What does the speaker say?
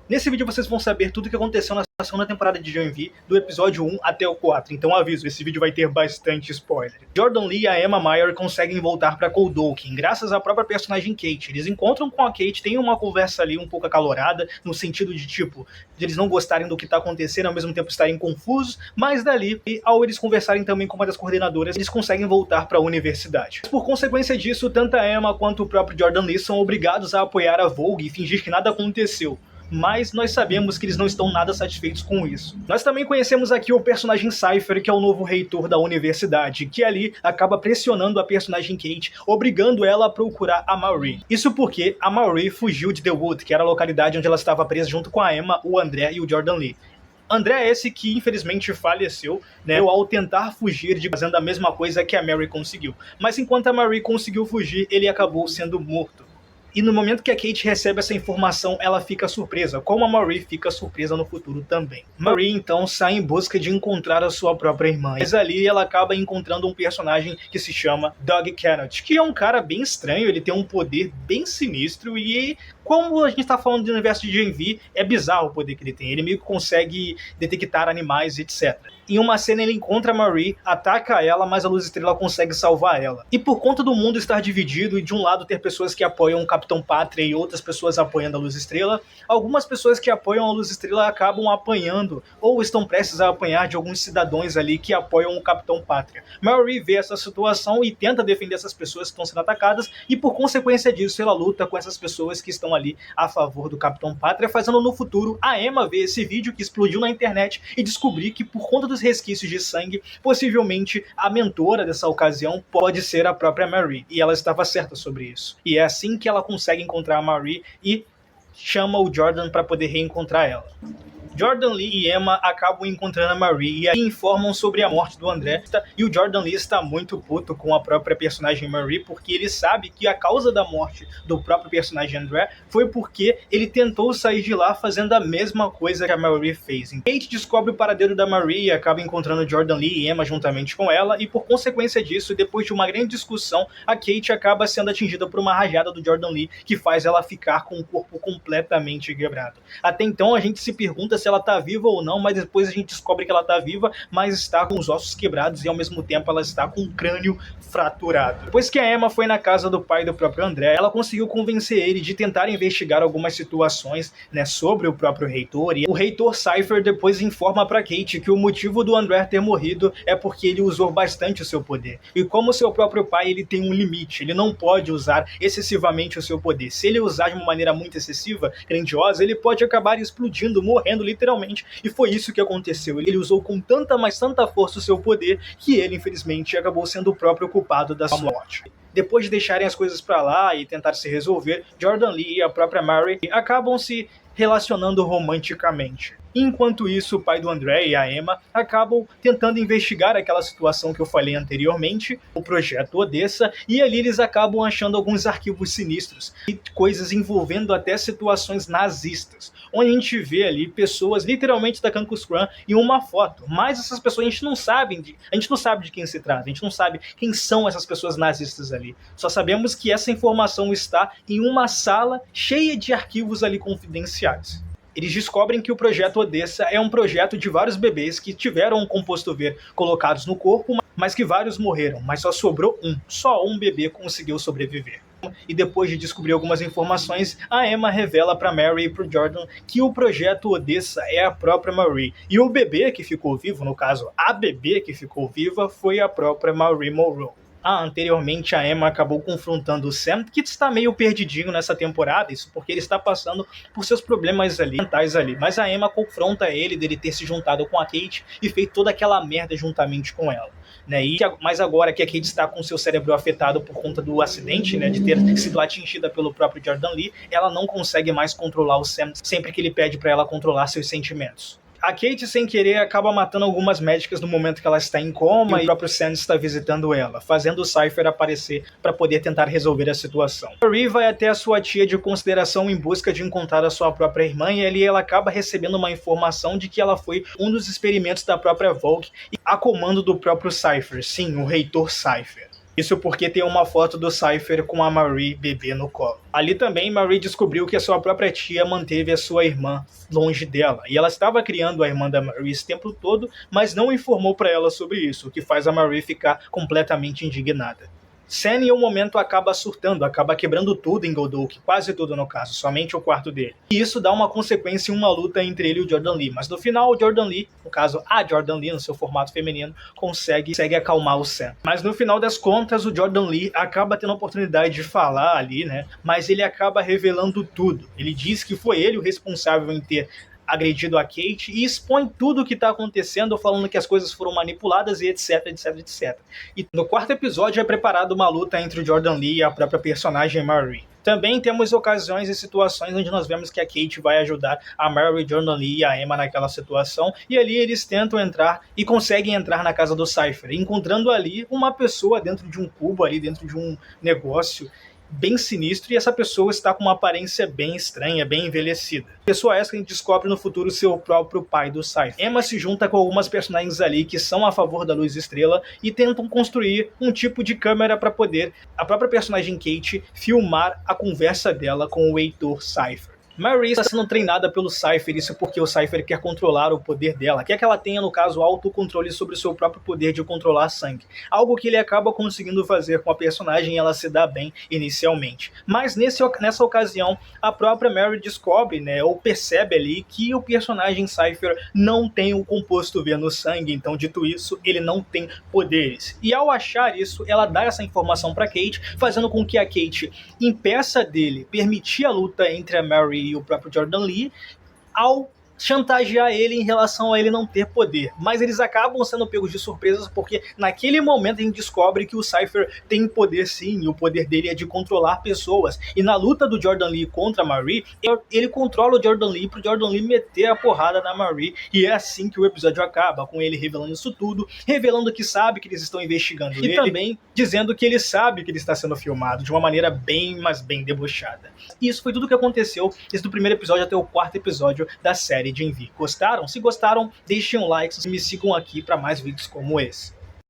Nesse vídeo vocês vão saber tudo o que aconteceu na segunda temporada de Joinville, do episódio 1 até o 4, então aviso, esse vídeo vai ter bastante spoiler. Jordan Lee e a Emma Meyer conseguem voltar pra Cold Oak, graças à própria personagem Kate. Eles encontram com a Kate, tem uma conversa ali um pouco acalorada, no sentido de tipo, de eles não gostarem do que tá acontecendo, ao mesmo tempo estarem confusos, mas dali, ao eles conversarem também com uma das coordenadoras, eles conseguem voltar pra universidade. Por consequência disso, tanto a Emma quanto o próprio Jordan Lee são obrigados a apoiar a Vogue e fingir que nada aconteceu. Mas nós sabemos que eles não estão nada satisfeitos com isso. Nós também conhecemos aqui o personagem Cypher, que é o novo reitor da universidade, que ali acaba pressionando a personagem Kate, obrigando ela a procurar a Marie. Isso porque a Marie fugiu de The Wood, que era a localidade onde ela estava presa junto com a Emma, o André e o Jordan Lee. André é esse que infelizmente faleceu, né, ao tentar fugir fazendo a mesma coisa que a Mary conseguiu. Mas enquanto a Marie conseguiu fugir, ele acabou sendo morto. E no momento que a Kate recebe essa informação, ela fica surpresa, como a Marie fica surpresa no futuro também. Marie então sai em busca de encontrar a sua própria irmã, mas ali ela acaba encontrando um personagem que se chama Doug Kennett, que é um cara bem estranho, ele tem um poder bem sinistro e, como a gente tá falando do universo de Joinville, é bizarro o poder que ele tem, ele meio que consegue detectar animais, etc. Em uma cena ele encontra a Marie, ataca ela, mas a Luz Estrela consegue salvar ela. E por conta do mundo estar dividido e de um lado ter pessoas que apoiam o Capitão Pátria e outras pessoas apoiando a Luz Estrela, algumas pessoas que apoiam a Luz Estrela acabam apanhando, ou estão prestes a apanhar de alguns cidadãos ali que apoiam o Capitão Pátria. Marie vê essa situação e tenta defender essas pessoas que estão sendo atacadas, e por consequência disso ela luta com essas pessoas que estão ali a favor do Capitão Pátria, fazendo no futuro a Emma ver esse vídeo que explodiu na internet e descobrir que por conta dos resquícios de sangue, possivelmente a mentora dessa ocasião pode ser a própria Marie, e ela estava certa sobre isso. E é assim que ela consegue encontrar a Marie e chama o Jordan para poder reencontrar ela. Jordan Lee e Emma acabam encontrando a Marie e aí informam sobre a morte do André, e o Jordan Lee está muito puto com a própria personagem Marie, porque ele sabe que a causa da morte do próprio personagem André foi porque ele tentou sair de lá fazendo a mesma coisa que a Marie fez. Kate descobre o paradeiro da Marie e acaba encontrando Jordan Lee e Emma juntamente com ela, e por consequência disso, depois de uma grande discussão, a Kate acaba sendo atingida por uma rajada do Jordan Lee, que faz ela ficar com o corpo completamente quebrado. Até então a gente se pergunta se ela tá viva ou não, mas depois a gente descobre que ela tá viva, mas está com os ossos quebrados e ao mesmo tempo ela está com o crânio fraturado. Depois que a Emma foi na casa do pai do próprio André, ela conseguiu convencer ele de tentar investigar algumas situações, né, sobre o próprio reitor, e o reitor Cypher depois informa pra Kate que o motivo do André ter morrido é porque ele usou bastante o seu poder. E como seu próprio pai, ele tem um limite, ele não pode usar excessivamente o seu poder. Se ele usar de uma maneira muito excessiva, grandiosa, ele pode acabar explodindo, morrendo literalmente, e foi isso que aconteceu. Ele usou com tanta, mas tanta força o seu poder, que ele infelizmente acabou sendo o próprio culpado da sua morte. Depois de deixarem as coisas pra lá e tentar se resolver, Jordan Lee e a própria Marie acabam se relacionando romanticamente. Enquanto isso, o pai do André e a Emma acabam tentando investigar aquela situação que eu falei anteriormente, o projeto Odessa, e ali eles acabam achando alguns arquivos sinistros e coisas envolvendo até situações nazistas, onde a gente vê ali pessoas literalmente da Ku Klux Klan em uma foto, mas essas pessoas a gente não sabe de quem se trata, a gente não sabe quem são essas pessoas nazistas ali, só sabemos que essa informação está em uma sala cheia de arquivos ali confidenciais. Eles descobrem que o projeto Odessa é um projeto de vários bebês que tiveram um composto V colocados no corpo, mas que vários morreram, mas só sobrou um. Só um bebê conseguiu sobreviver. E depois de descobrir algumas informações, a Emma revela para Mary e para Jordan que o projeto Odessa é a própria Marie. E o bebê que ficou vivo, no caso, a bebê que ficou viva, foi a própria Marie Monroe. Anteriormente a Emma acabou confrontando o Sam, que está meio perdidinho nessa temporada, isso porque ele está passando por seus problemas ali, mentais ali, mas a Emma confronta ele dele ter se juntado com a Kate e feito toda aquela merda juntamente com ela, né? Mas agora que a Kate está com seu cérebro afetado por conta do acidente, né, de ter sido atingida pelo próprio Jordan Lee, ela não consegue mais controlar o Sam sempre que ele pede para ela controlar seus sentimentos. A Kate, sem querer, acaba matando algumas médicas no momento que ela está em coma, e o próprio Sam está visitando ela, fazendo o Cypher aparecer para poder tentar resolver a situação. Marie vai até a sua tia de consideração em busca de encontrar a sua própria irmã, e ali ela acaba recebendo uma informação de que ela foi um dos experimentos da própria Vogue, a comando do próprio Cypher, sim, o reitor Cypher. Isso porque tem uma foto do Cypher com a Marie bebê no colo. Ali também, Marie descobriu que a sua própria tia manteve a sua irmã longe dela. E ela estava criando a irmã da Marie esse tempo todo, mas não informou para ela sobre isso, o que faz a Marie ficar completamente indignada. Sen em um momento acaba surtando, acaba quebrando tudo em Goldoke, quase tudo no caso, somente o quarto dele. E isso dá uma consequência em uma luta entre ele e o Jordan Lee, mas no final o Jordan Lee, no caso a Jordan Lee no seu formato feminino, consegue acalmar o Sen. Mas no final das contas o Jordan Lee acaba tendo a oportunidade de falar ali, né, mas ele acaba revelando tudo. Ele diz que foi ele o responsável em ter agredido a Kate e expõe tudo o que está acontecendo, falando que as coisas foram manipuladas e etc, etc, etc. E no quarto episódio é preparada uma luta entre o Jordan Lee e a própria personagem Marie. Também temos ocasiões e situações onde nós vemos que a Kate vai ajudar a Marie, Jordan Lee e a Emma naquela situação, e ali eles tentam entrar e conseguem entrar na casa do Cypher, encontrando ali uma pessoa dentro de um cubo, ali dentro de um negócio bem sinistro, e essa pessoa está com uma aparência bem estranha, bem envelhecida. Pessoa essa que a gente descobre no futuro ser o próprio pai do Cypher. Emma se junta com algumas personagens ali que são a favor da luz estrela e tentam construir um tipo de câmera para poder a própria personagem Kate filmar a conversa dela com o Heitor Cypher. Marie está sendo treinada pelo Cypher, isso porque o Cypher quer controlar o poder dela, quer que ela tenha, no caso, autocontrole sobre o seu próprio poder de controlar sangue, algo que ele acaba conseguindo fazer com a personagem e ela se dá bem inicialmente. Mas nessa ocasião, a própria Marie descobre, né, ou percebe ali, que o personagem Cypher não tem o composto V no sangue, então, dito isso, ele não tem poderes. E ao achar isso, ela dá essa informação para Kate, fazendo com que a Kate impeça dele permitir a luta entre a Marie e o próprio Jordan Lee, ao chantagear ele em relação a ele não ter poder. Mas eles acabam sendo pegos de surpresas porque naquele momento a gente descobre que o Cypher tem poder sim, e o poder dele é de controlar pessoas. E na luta do Jordan Lee contra a Marie, ele controla o Jordan Lee pro Jordan Lee meter a porrada na Marie, e é assim que o episódio acaba, com ele revelando isso tudo, revelando que sabe que eles estão investigando ele, e também dizendo que ele sabe que ele está sendo filmado de uma maneira bem, mas bem debochada. E isso foi tudo que aconteceu desde o primeiro episódio até o quarto episódio da série de Envy. Gostaram? Se gostaram, deixem um like e me sigam aqui para mais vídeos como esse.